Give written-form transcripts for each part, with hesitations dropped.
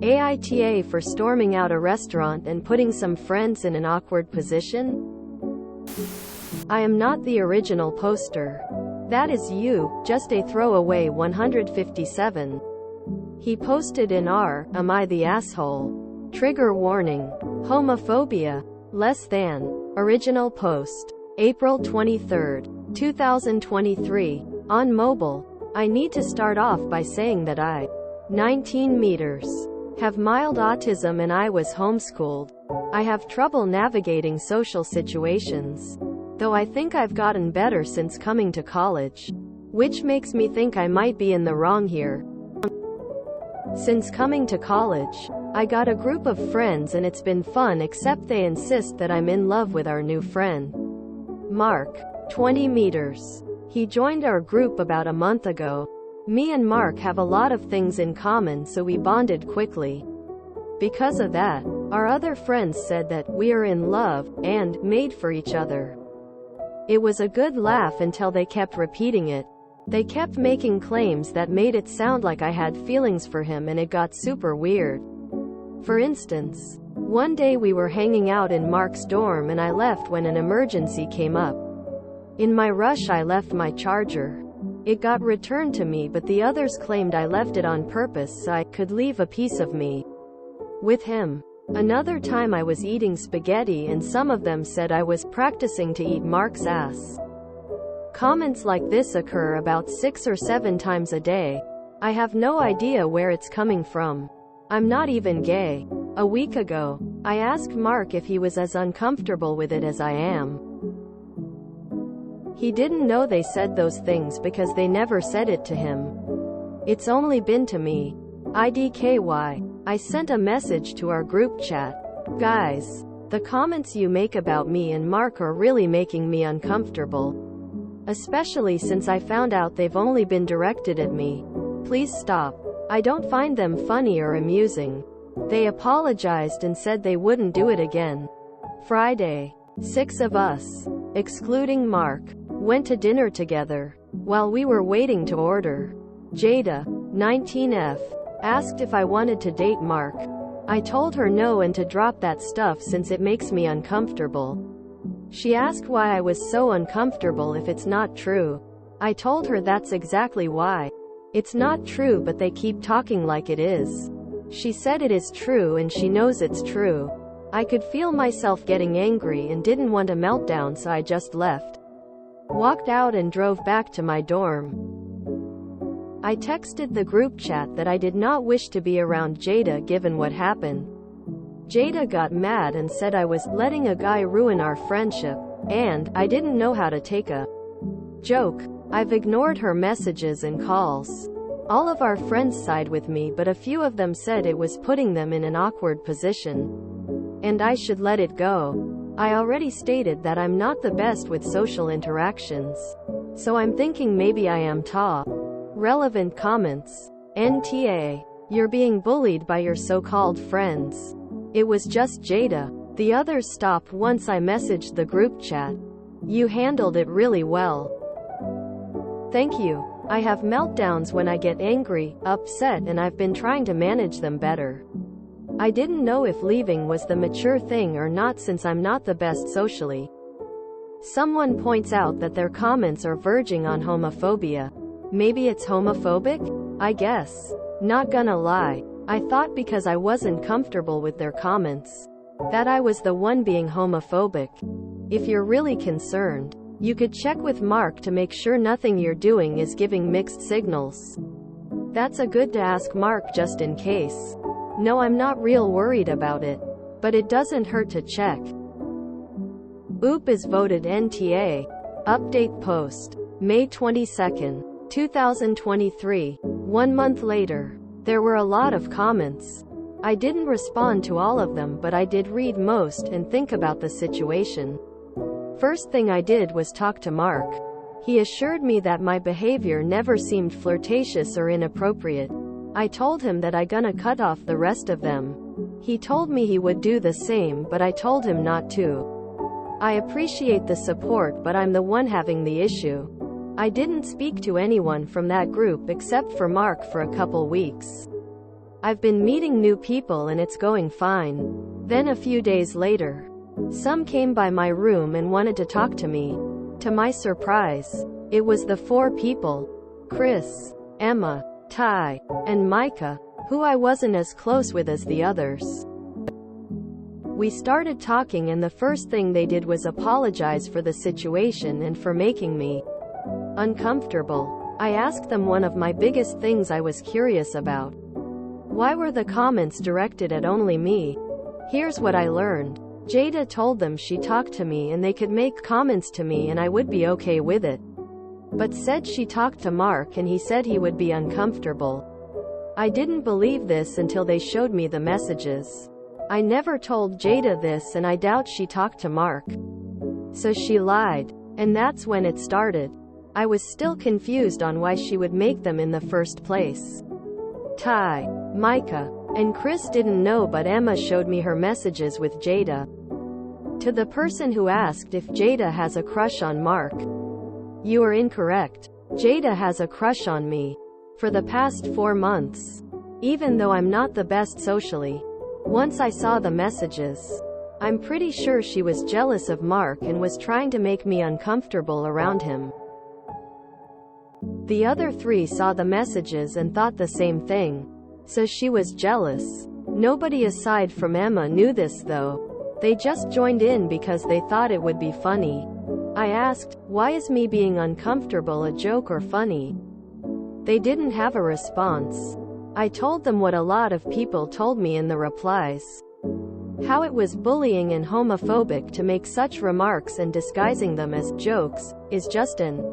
AITA for storming out a restaurant and putting some friends in an awkward position? I am not the original poster. That is you, just a throwaway 157. He posted in r, am I the asshole? Trigger warning. Homophobia. Less than. Original post. April 23, 2023. On mobile. I need to start off by saying that I, 19 meters, have mild autism and I was homeschooled. I have trouble navigating social situations. Though I think I've gotten better since coming to college. Which makes me think I might be in the wrong here. Since coming to college, I got a group of friends and it's been fun, except they insist that I'm in love with our new friend. Mark, 20 meters. He joined our group about a month ago. Me and Mark have a lot of things in common, so we bonded quickly. Because of that, our other friends said that we are in love and made for each other. It was a good laugh until they kept repeating it. They kept making claims that made it sound like I had feelings for him, and it got super weird. For instance, one day we were hanging out in Mark's dorm and I left when an emergency came up. In my rush I left my charger. It got returned to me, but the others claimed I left it on purpose so I could leave a piece of me with him. Another time I was eating spaghetti and some of them said I was practicing to eat Mark's ass. Comments like this occur about 6 or 7 times a day. I have no idea where it's coming from. I'm not even gay. A week ago, I asked Mark if he was as uncomfortable with it as I am. He didn't know they said those things because they never said it to him. It's only been to me. IDKY. I sent a message to our group chat. Guys, the comments you make about me and Mark are really making me uncomfortable. Especially since I found out they've only been directed at me. Please stop. I don't find them funny or amusing. They apologized and said they wouldn't do it again. Friday. 6 of us, excluding Mark, went to dinner together. While we were waiting to order, Jada, 19F, asked if I wanted to date Mark. I told her no and to drop that stuff since it makes me uncomfortable. She asked why I was so uncomfortable if it's not true. I told her that's exactly why. It's not true, but they keep talking like it is. She said it is true and she knows it's true. I could feel myself getting angry and didn't want a meltdown, so I just left. Walked out and drove back to my dorm. I texted the group chat that I did not wish to be around Jada given what happened. Jada got mad and said I was letting a guy ruin our friendship, and I didn't know how to take a joke. I've ignored her messages and calls. All of our friends side with me, but a few of them said it was putting them in an awkward position, and I should let it go. I already stated that I'm not the best with social interactions, so I'm thinking maybe I am top. Relevant comments. NTA. You're being bullied by your so-called friends. It was just Jada. The others stopped once I messaged the group chat. You handled it really well. Thank you. I have meltdowns when I get angry, upset, and I've been trying to manage them better. I didn't know if leaving was the mature thing or not since I'm not the best socially. Someone points out that their comments are verging on homophobia. Maybe it's homophobic? I guess. Not gonna lie. I thought because I wasn't comfortable with their comments, that I was the one being homophobic. If you're really concerned, you could check with Mark to make sure nothing you're doing is giving mixed signals. That's a good to ask Mark just in case. No, I'm not real worried about it, but it doesn't hurt to check. Oop is voted NTA. Update post. May 22, 2023. 1 month later. There were a lot of comments. I didn't respond to all of them, but I did read most and think about the situation. First thing I did was talk to Mark. He assured me that my behavior never seemed flirtatious or inappropriate. I told him that I gonna cut off the rest of them. He told me he would do the same, but I told him not to. I appreciate the support, but I'm the one having the issue. I didn't speak to anyone from that group except for Mark for a couple weeks. I've been meeting new people and it's going fine. Then a few days later, some came by my room and wanted to talk to me. To my surprise, it was the 4 people: Chris, Emma, Ty, and Micah, who I wasn't as close with as the others. We started talking and the first thing they did was apologize for the situation and for making me uncomfortable. I asked them one of my biggest things I was curious about. Why were the comments directed at only me? Here's what I learned. Jada told them she talked to me and they could make comments to me and I would be okay with it. But said she talked to Mark and he said he would be uncomfortable. I didn't believe this until they showed me the messages. I never told Jada this and I doubt she talked to Mark. So she lied. And that's when it started. I was still confused on why she would make them in the first place. Ty, Micah, and Chris didn't know, but Emma showed me her messages with Jada. To the person who asked if Jada has a crush on Mark, you are incorrect. Jada has a crush on me. For the past 4 months. Even though I'm not the best socially. Once I saw the messages, I'm pretty sure she was jealous of Mark and was trying to make me uncomfortable around him. The other 3 saw the messages and thought the same thing. So she was jealous. Nobody aside from Emma knew this though. They just joined in because they thought it would be funny. I asked, why is me being uncomfortable a joke or funny? They didn't have a response. I told them what a lot of people told me in the replies. How it was bullying and homophobic to make such remarks, and disguising them as jokes is just an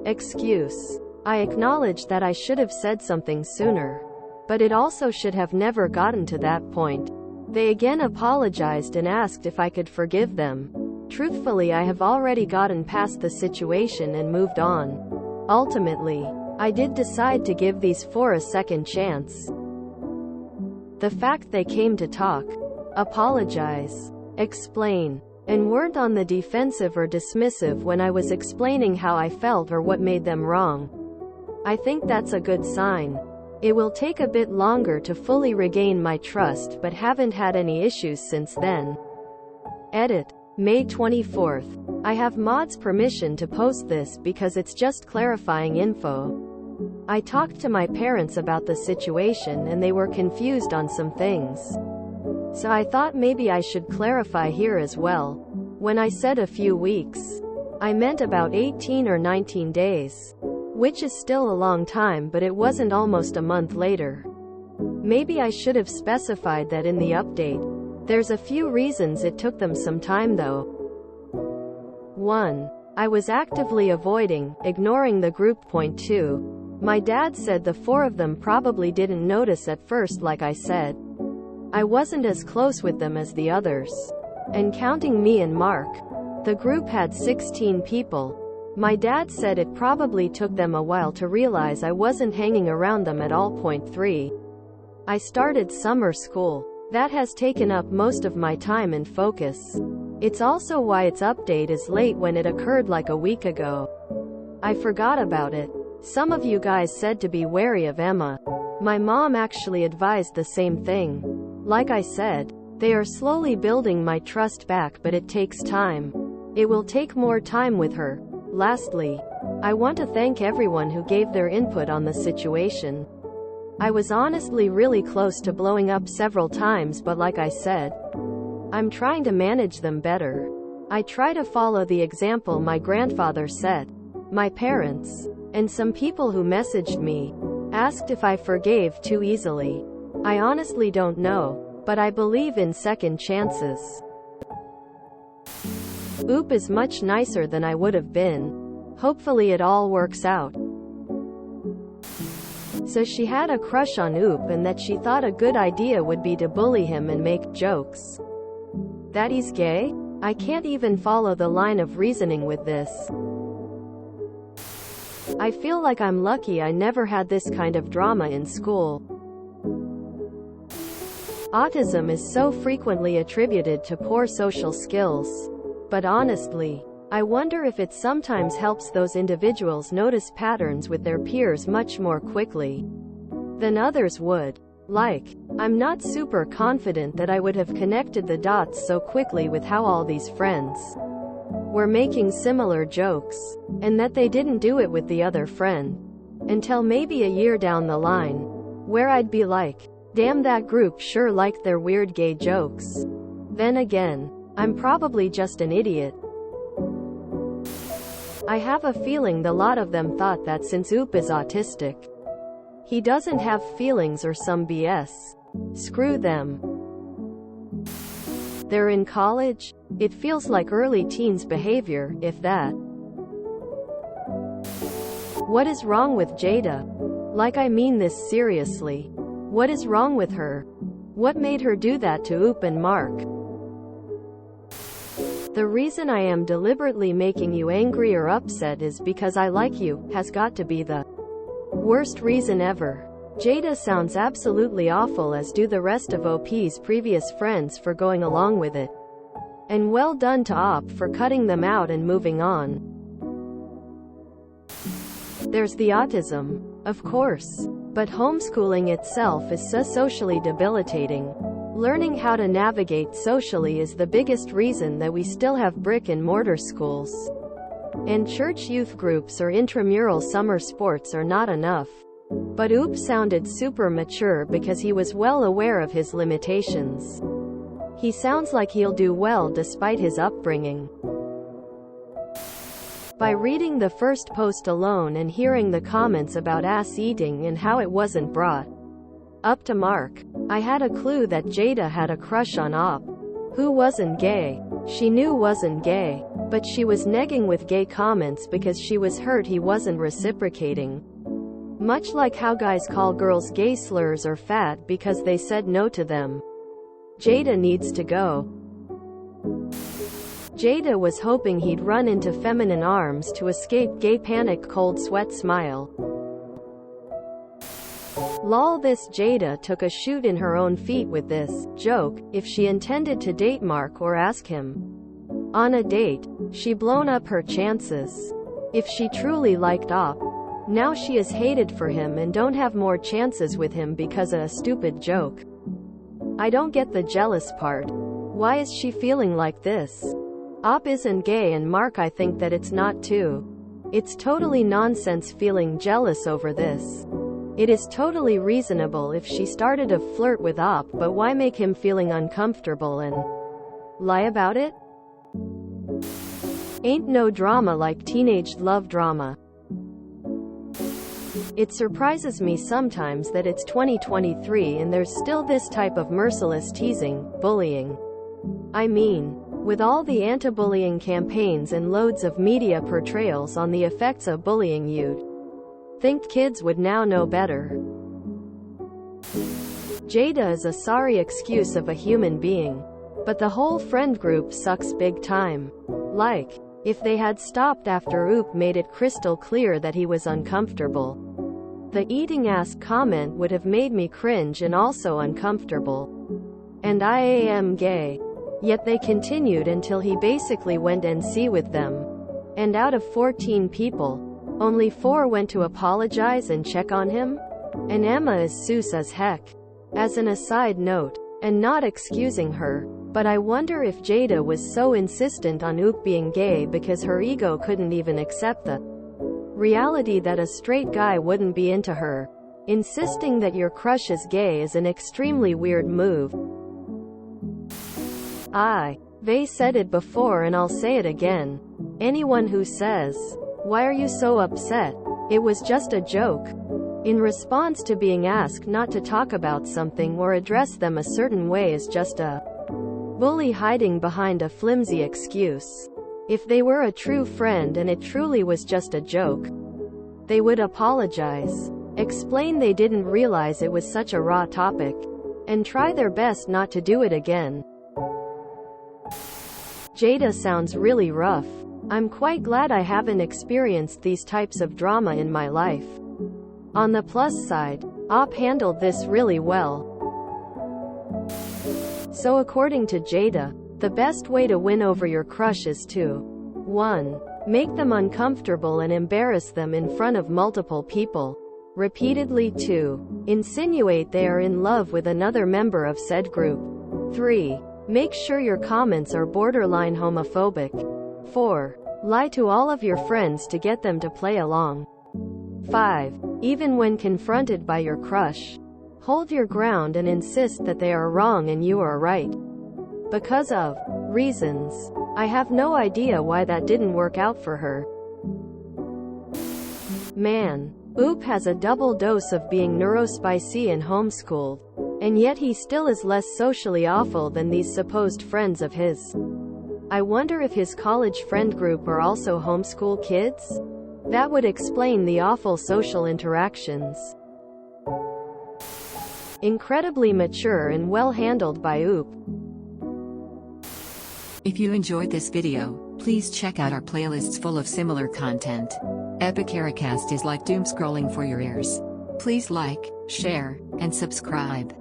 excuse. I acknowledged that I should have said something sooner. But it also should have never gotten to that point. They again apologized and asked if I could forgive them. Truthfully, I have already gotten past the situation and moved on. Ultimately, I did decide to give these 4 a second chance. The fact they came to talk, apologize, explain, and weren't on the defensive or dismissive when I was explaining how I felt or what made them wrong. I think that's a good sign. It will take a bit longer to fully regain my trust, but haven't had any issues since then. Edit. May 24th. I have Maud's permission to post this because it's just clarifying info. I talked to my parents about the situation and they were confused on some things. So I thought maybe I should clarify here as well. When I said a few weeks, I meant about 18 or 19 days. Which is still a long time, but it wasn't almost a month later. Maybe I should have specified that in the update. There's a few reasons it took them some time though. 1. I was actively ignoring the group. Point 2. My dad said the 4 of them probably didn't notice at first. Like I said, I wasn't as close with them as the others. And counting me and Mark, the group had 16 people. My dad said it probably took them a while to realize I wasn't hanging around them at all. Point 3. I started summer school. That has taken up most of my time and focus. It's also why its update is late when it occurred like a week ago. I forgot about it. Some of you guys said to be wary of Emma. My mom actually advised the same thing. Like I said, they are slowly building my trust back, but it takes time. It will take more time with her. Lastly, I want to thank everyone who gave their input on the situation. I was honestly really close to blowing up several times, but like I said, I'm trying to manage them better. I try to follow the example my grandfather set. My parents, and some people who messaged me, asked if I forgave too easily. I honestly don't know, but I believe in second chances. Oop is much nicer than I would have been. Hopefully it all works out. So she had a crush on Oop and that she thought a good idea would be to bully him and make jokes. That he's gay? I can't even follow the line of reasoning with this. I feel like I'm lucky I never had this kind of drama in school. Autism is so frequently attributed to poor social skills. But honestly, I wonder if it sometimes helps those individuals notice patterns with their peers much more quickly than others would. Like, I'm not super confident that I would have connected the dots so quickly with how all these friends were making similar jokes, and that they didn't do it with the other friend, until maybe a year down the line, where I'd be like, damn, that group sure liked their weird gay jokes. Then again, I'm probably just an idiot. I have a feeling a lot of them thought that since Oop is autistic, he doesn't have feelings or some BS. Screw them. They're in college? It feels like early teens behavior, if that. What is wrong with Jada? Like, I mean this seriously. What is wrong with her? What made her do that to Oop and Mark? The reason I am deliberately making you angry or upset is because I like you, has got to be the worst reason ever. Jada sounds absolutely awful, as do the rest of OP's previous friends for going along with it. And well done to OP for cutting them out and moving on. There's the autism, of course. But homeschooling itself is so socially debilitating. Learning how to navigate socially is the biggest reason that we still have brick-and-mortar schools. And church youth groups or intramural summer sports are not enough. But Oop sounded super mature because he was well aware of his limitations. He sounds like he'll do well despite his upbringing. By reading the first post alone and hearing the comments about ass eating and how it wasn't brought up to Mark, I had a clue that Jada had a crush on OP, who wasn't gay. She knew wasn't gay, but she was negging with gay comments because she was hurt he wasn't reciprocating. Much like how guys call girls gay slurs or fat because they said no to them. Jada needs to go. Jada was hoping he'd run into feminine arms to escape gay panic, cold sweat smile. Lol, this Jada took a shoot in her own feet with this joke. If she intended to date Mark or ask him on a date, she blown up her chances. If she truly liked OP, now she is hated for him and don't have more chances with him because of a stupid joke. I don't get the jealous part. Why is she feeling like this? OP isn't gay and Mark, I think that it's not too. It's totally nonsense feeling jealous over this. It is totally reasonable if she started to flirt with OP, but why make him feeling uncomfortable and lie about it? Ain't no drama like teenage love drama. It surprises me sometimes that it's 2023 and there's still this type of merciless teasing, bullying. I mean, with all the anti-bullying campaigns and loads of media portrayals on the effects of bullying, you'd think kids would now know better. Jada is a sorry excuse of a human being. But the whole friend group sucks big time. Like, if they had stopped after Oop made it crystal clear that he was uncomfortable. The eating ass comment would have made me cringe and also uncomfortable. And I am gay. Yet they continued until he basically went NC with them. And out of 14 people, only 4 went to apologize and check on him? And Emma is sus as heck. As an aside note, and not excusing her, but I wonder if Jada was so insistent on Oop being gay because her ego couldn't even accept the reality that a straight guy wouldn't be into her. Insisting that your crush is gay is an extremely weird move. They said it before and I'll say it again. Anyone who says, "Why are you so upset? It was just a joke," in response to being asked not to talk about something or address them a certain way is just a bully hiding behind a flimsy excuse. If they were a true friend and it truly was just a joke, they would apologize, explain they didn't realize it was such a raw topic, and try their best not to do it again. Jada sounds really rough. I'm quite glad I haven't experienced these types of drama in my life. On the plus side, Op handled this really well. So according to Jada, the best way to win over your crush is to 1. Make them uncomfortable and embarrass them in front of multiple people. repeatedly. 2. Insinuate they are in love with another member of said group. 3. Make sure your comments are borderline homophobic. 4. Lie to all of your friends to get them to play along. 5. Even when confronted by your crush, hold your ground and insist that they are wrong and you are right. Because of reasons. I have no idea why that didn't work out for her. Man. Oop has a double dose of being neurospicy and homeschooled. And yet he still is less socially awful than these supposed friends of his. I wonder if his college friend group are also homeschool kids? That would explain the awful social interactions. Incredibly mature and well handled by Oop. If you enjoyed this video, please check out our playlists full of similar content. Epic Aricast is like doom scrolling for your ears. Please like, share, and subscribe.